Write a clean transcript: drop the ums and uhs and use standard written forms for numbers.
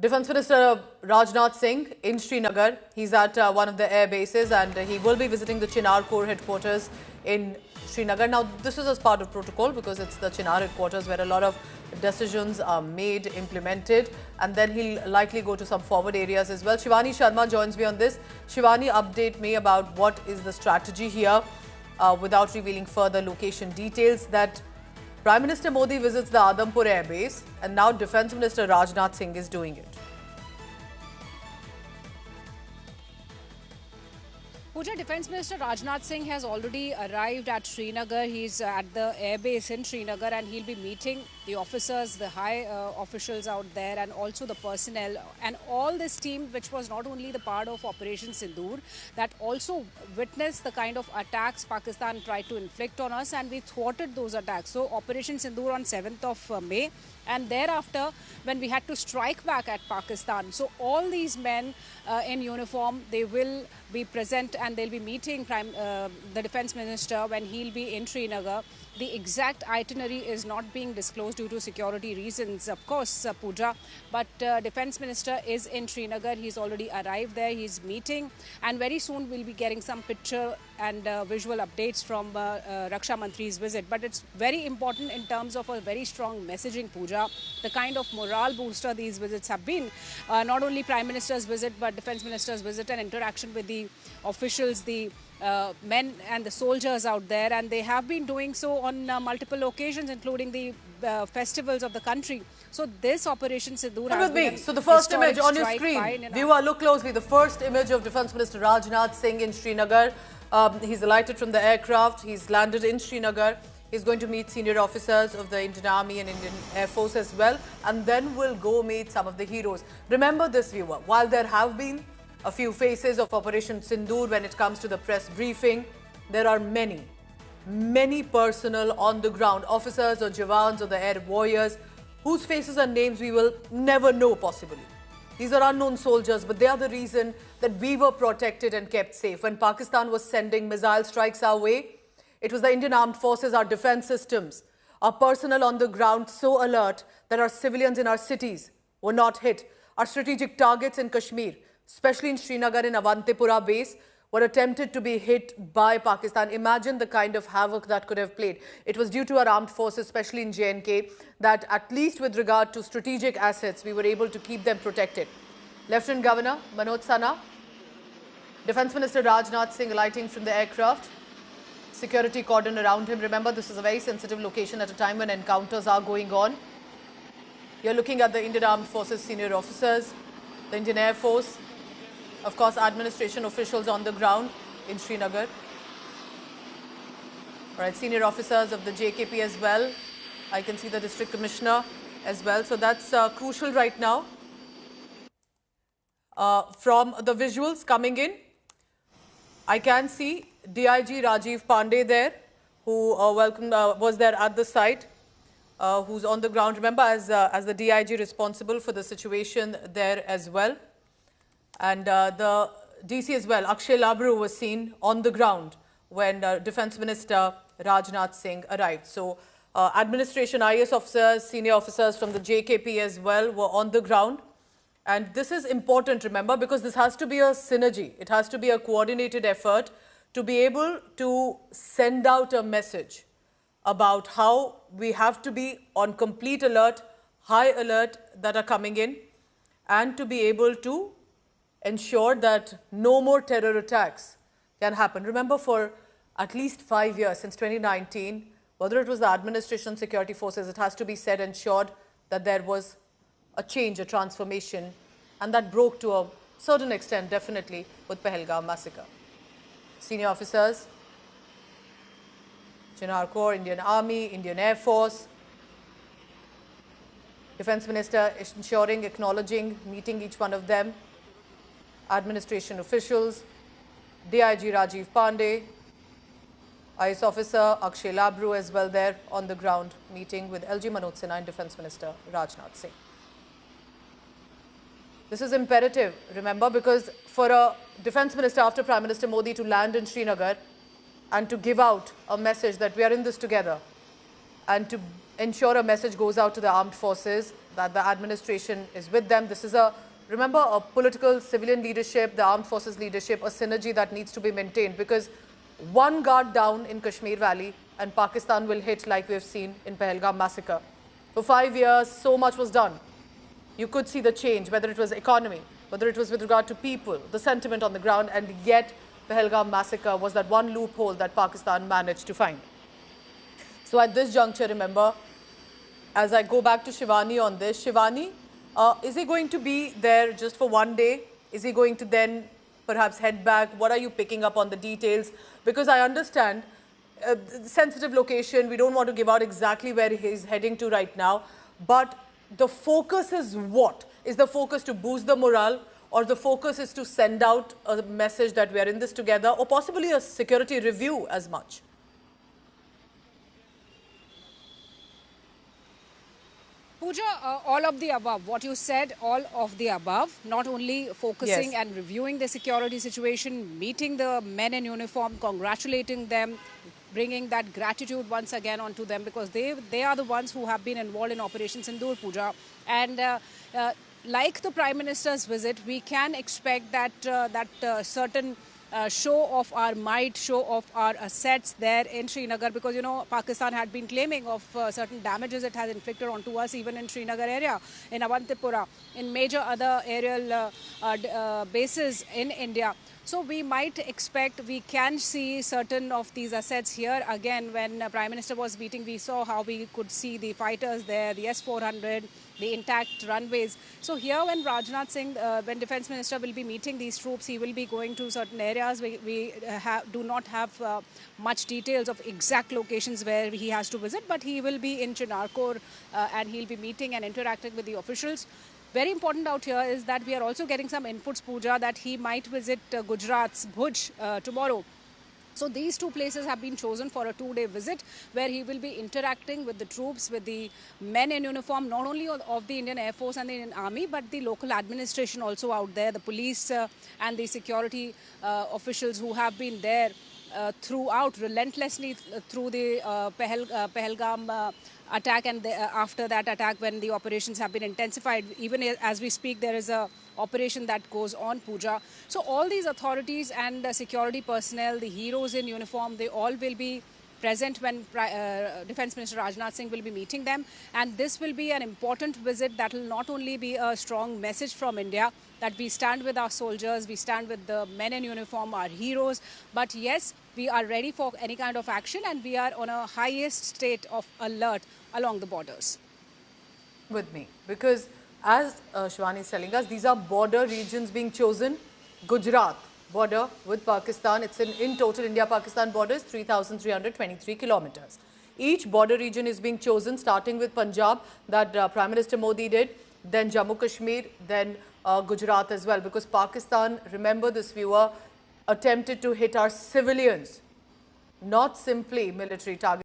Defence Minister Rajnath Singh in Srinagar. He's at one of the air bases and he will be visiting the Chinar Corps headquarters in Srinagar. Now, this is as part of protocol because it's the Chinar headquarters where a lot of decisions are made, implemented, and then he'll likely go to some forward areas as well. Shivani Sharma joins me on this. Shivani, update me about what is the strategy here without revealing further location details. That Prime Minister Modi visits the Adampur Air Base and now Defence Minister Rajnath Singh is doing it. Pooja, Defence Minister Rajnath Singh has already arrived at Srinagar. He's at the airbase in Srinagar and he'll be meeting the officers, the high officials out there and also the personnel and all this team which was not only the part of Operation Sindoor that also witnessed the kind of attacks Pakistan tried to inflict on us and we thwarted those attacks. So Operation Sindoor on 7th of May and thereafter when we had to strike back at Pakistan. So all these men in uniform, they will be present and they'll be meeting the Defence Minister when he'll be in Srinagar. The exact itinerary is not being disclosed due to security reasons, of course, Pooja. But Defence Minister is in Srinagar. He's already arrived there. He's meeting. And very soon we'll be getting some picture and visual updates from Raksha Mantri's visit. But it's very important in terms of a very strong messaging, Pooja. The kind of morale booster these visits have been. Not only Prime Minister's visit, but Defence Minister's visit and interaction with the officials, the men and the soldiers out there, and they have been doing so on multiple occasions, including the festivals of the country. So this Operation Sindoor has been So the first image on your screen, viewer, look closely. The first image of Defence Minister Rajnath Singh in Srinagar. He's alighted from the aircraft. He's landed in Srinagar. He's going to meet senior officers of the Indian Army and Indian Air Force as well, and then will go meet some of the heroes. Remember this, viewer, while there have been a few faces of Operation Sindoor when it comes to the press briefing, there are many personnel on the ground, officers or jawans or the air warriors, whose faces and names we will never know possibly. These are unknown soldiers, but they are the reason that we were protected and kept safe. When Pakistan was sending missile strikes our way, it was the Indian Armed Forces, our defense systems, our personnel on the ground so alert that our civilians in our cities were not hit. Our strategic targets in Kashmir, especially in Srinagar and Avantipura base, were attempted to be hit by Pakistan. Imagine the kind of havoc that could have played. It was due to our armed forces, especially in J&K, that at least with regard to strategic assets, we were able to keep them protected. Lieutenant Governor Manoj Sinha, Defence Minister Rajnath Singh alighting from the aircraft, security cordon around him. Remember, this is a very sensitive location at a time when encounters are going on. You're looking at the Indian Armed Forces senior officers, the Indian Air Force, of course, administration officials on the ground in Srinagar. All right, senior officers of the JKP as well. I can see the district commissioner as well. So that's crucial right now. From the visuals coming in, I can see DIG Rajiv Pandey there, who was there at the site, who's on the ground. Remember, as the DIG responsible for the situation there as well. And the DC as well, Akshay Labru, was seen on the ground when Defence Minister Rajnath Singh arrived. So administration, IAS officers, senior officers from the JKP as well were on the ground. And this is important, remember, because this has to be a synergy. It has to be a coordinated effort to be able to send out a message about how we have to be on complete alert, high alert that are coming in, and to be able to ensure that no more terror attacks can happen. Remember, for at least 5 years, since 2019, whether it was the administration, security forces, it has to be said, ensured that there was a change, a transformation, and that broke to a certain extent, definitely, with Pahalgam massacre. Senior officers, Chinar Corps, Indian Army, Indian Air Force, Defence Minister ensuring, acknowledging, meeting each one of them, administration officials, DIG Rajiv Pandey, IAS officer Akshay Labru as well there on the ground, meeting with LG Manoj Sinha and Defence Minister Rajnath Singh. This is imperative, remember, because for a Defence Minister after Prime Minister Modi to land in Srinagar and to give out a message that we are in this together and to ensure a message goes out to the armed forces that the administration is with them. This is remember, a political civilian leadership, the armed forces leadership, a synergy that needs to be maintained, because one guard down in Kashmir Valley and Pakistan will hit, like we have seen in Pahalgam massacre. For 5 years, so much was done. You could see the change, whether it was economy, whether it was with regard to people, the sentiment on the ground, and yet Pahalgam massacre was that one loophole that Pakistan managed to find. So at this juncture, remember, as I go back to Shivani on this, Shivani, is he going to be there just for one day? Is he going to then perhaps head back? What are you picking up on the details? Because I understand sensitive location, we don't want to give out exactly where he's heading to right now, but the focus is what? Is the focus to boost the morale, or the focus is to send out a message that we are in this together, or possibly a security review as much? Pooja, all of the above. What you said, all of the above. Not only focusing and reviewing the security situation, meeting the men in uniform, congratulating them, bringing that gratitude once again onto them, because they are the ones who have been involved in Operation Sindoor, Pooja. And like the Prime Minister's visit, we can expect that certain show of our might, show of our assets there in Srinagar, because, you know, Pakistan had been claiming of certain damages it has inflicted onto us, even in Srinagar area, in Avantipura, in major other aerial bases in India. So we might expect, we can see certain of these assets here. Again, when Prime Minister was meeting, we saw how we could see the fighters there, the S-400, the intact runways. So here when Rajnath Singh, when Defence Minister will be meeting these troops, he will be going to certain areas. We do not have much details of exact locations where he has to visit, but he will be in Chinarkor and he'll be meeting and interacting with the officials. Very important out here is that we are also getting some inputs, Pooja, that he might visit Gujarat's Bhuj tomorrow. So these two places have been chosen for a 2-day visit, where he will be interacting with the troops, with the men in uniform, not only of the Indian Air Force and the Indian Army, but the local administration also out there, the police and the security officials who have been there throughout, relentlessly through the Pahalgam attack, and after that attack, when the operations have been intensified. Even as we speak, there is a operation that goes on, Pooja. So all these authorities and security personnel, the heroes in uniform, they all will be present when Defence Minister Rajnath Singh will be meeting them. And this will be an important visit that will not only be a strong message from India, that we stand with our soldiers, we stand with the men in uniform, our heroes, but yes, we are ready for any kind of action, and we are on a highest state of alert along the borders. With me, because as Shivani is telling us, these are border regions being chosen. Gujarat border with Pakistan, it's in total India-Pakistan border is 3,323 kilometers. Each border region is being chosen, starting with Punjab, that Prime Minister Modi did, then Jammu Kashmir, then Gujarat as well, because Pakistan, remember this viewer, attempted to hit our civilians, not simply military targets.